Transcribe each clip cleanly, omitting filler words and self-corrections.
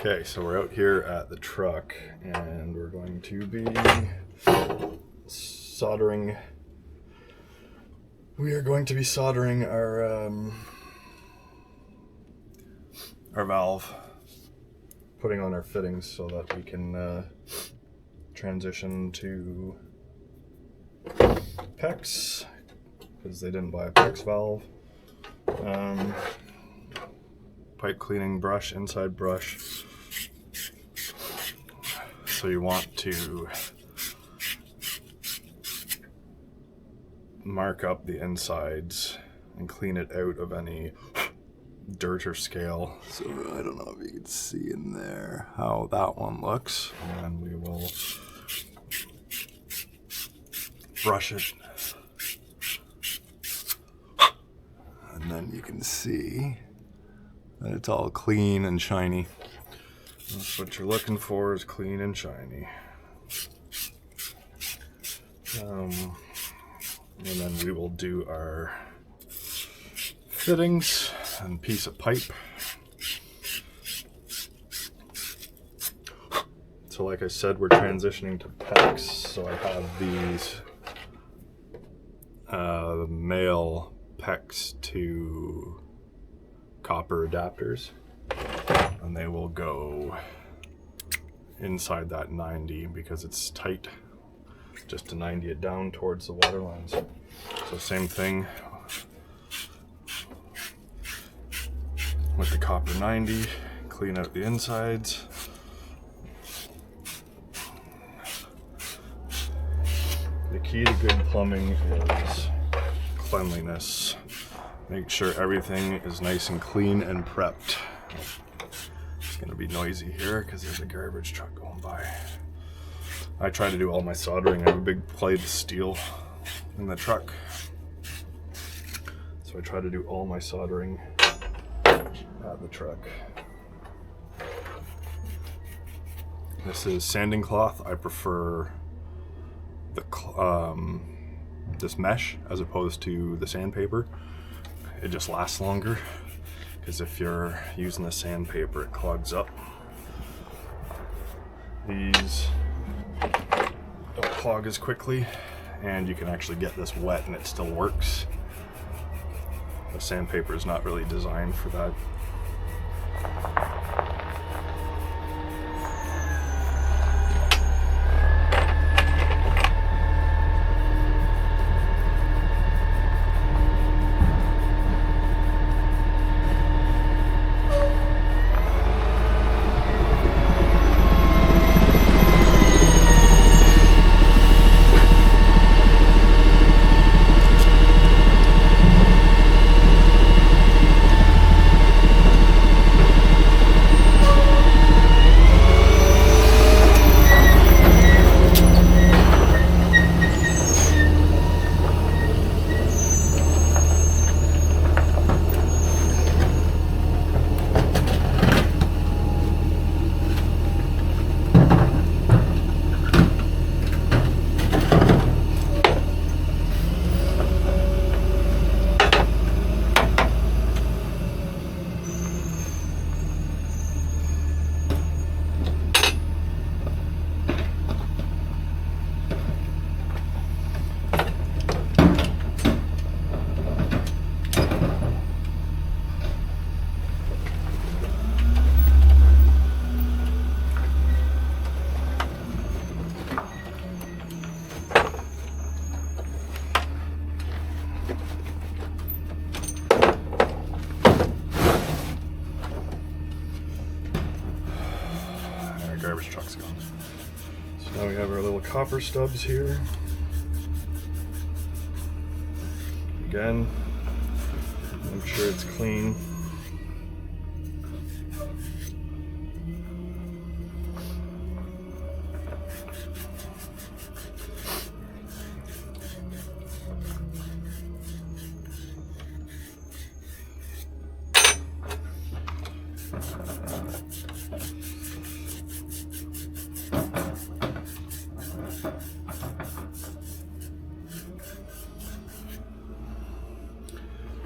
Okay, so we're out here at the truck and we're going to be soldering. We are going to be soldering our valve, putting on our fittings so that we can transition to PEX, because they didn't buy a PEX valve. Pipe cleaning brush, inside brush. So you want to mark up the insides and clean it out of any dirt or scale. So I don't know if you can see in there how that one looks. And we will brush it. And then you can see that it's all clean and shiny. That's what you're looking for, is clean and shiny. And then we will do our fittings and piece of pipe. So like I said, we're transitioning to PEX. So I have these male PEX to copper adapters, and they will go inside that 90 because it's tight, just to 90 it down towards the water lines. So same thing with the copper 90, clean out the insides. The key to good plumbing is cleanliness. Make sure everything is nice and clean and prepped. It's gonna be noisy here because there's a garbage truck going by. I try to do all my soldering. I have a big plate of steel in the truck, so I try to do all my soldering at the truck. This is sanding cloth. I prefer the this mesh as opposed to the sandpaper. It just lasts longer, because if you're using the sandpaper, it clogs up. These don't clog as quickly, and you can actually get this wet and it still works. The sandpaper is not really designed for that. Garbage truck's gone. So now we have our little copper stubs here. Again, make sure it's clean.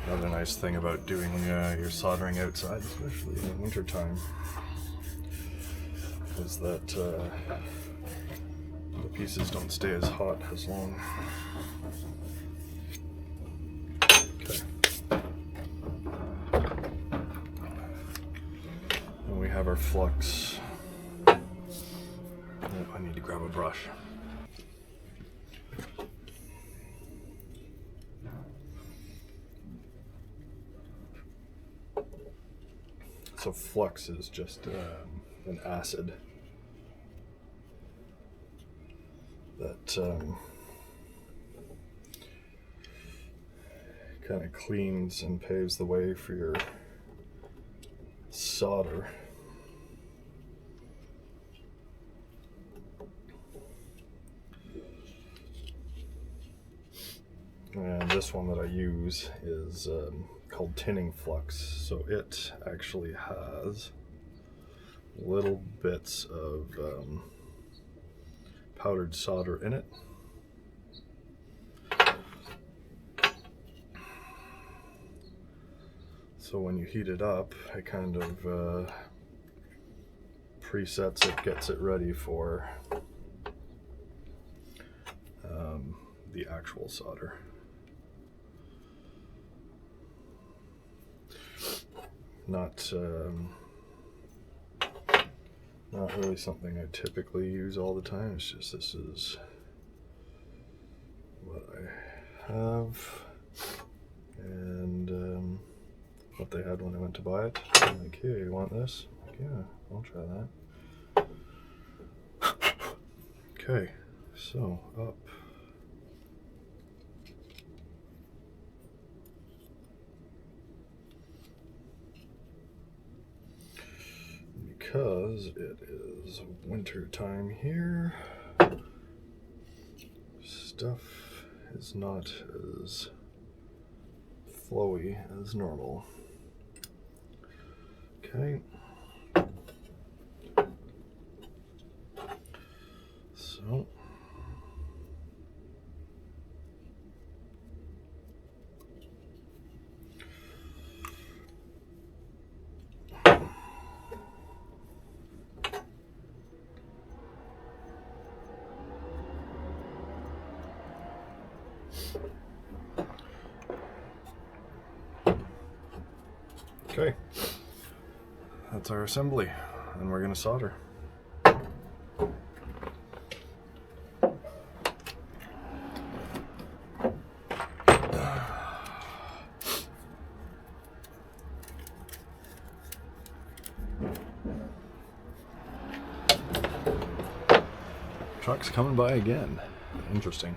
Another nice thing about doing your soldering outside, especially in the winter time, is that the pieces don't stay as hot as long. Okay. And we have our flux. Oh, I need to grab a brush. So flux is just an acid that kind of cleans and paves the way for your solder. And this one that I use is called tinning flux. So it actually has little bits of powdered solder in it. So when you heat it up, it kind of presets it, gets it ready for the actual solder. Not really something I typically use all the time. It's just this is what I have and what they had when I went to buy it. I'm like, hey, you want this? I'm like, yeah, I'll try that. Okay, so up. Because it is winter time here, stuff is not as flowy as normal. Okay. So okay, that's our assembly, and we're going to solder. Truck's coming by again. Interesting.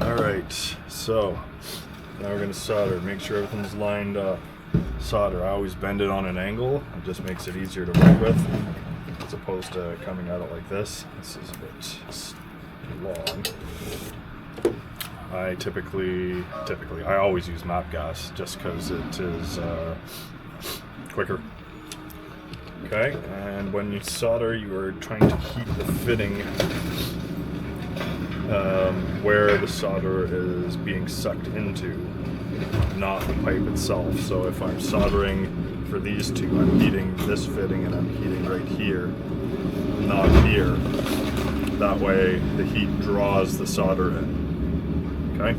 Alright, so now we're going to solder. Make sure everything's lined up. Solder, I always bend it on an angle. It just makes it easier to work with as opposed to coming at it like this. This is a bit long. I typically I always use MAP gas just because it is quicker. Okay, and when you solder, you are trying to heat the fitting where the solder is being sucked into, not the pipe itself. So if I'm soldering for these two, I'm heating this fitting and I'm heating right here, not here. That way the heat draws the solder in. Okay?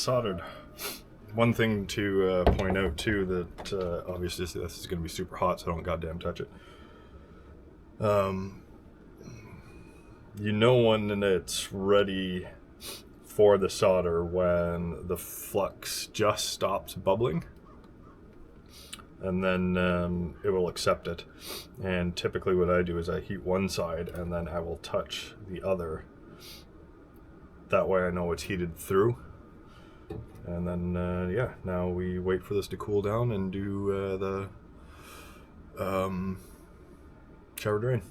soldered. One thing to point out too, that obviously this is going to be super hot, so don't goddamn touch it. You know when it's ready for the solder when the flux just stops bubbling, and then it will accept it. And typically what I do is I heat one side and then I will touch the other. That way I know it's heated through. And then yeah, now we wait for this to cool down and do the shower drain.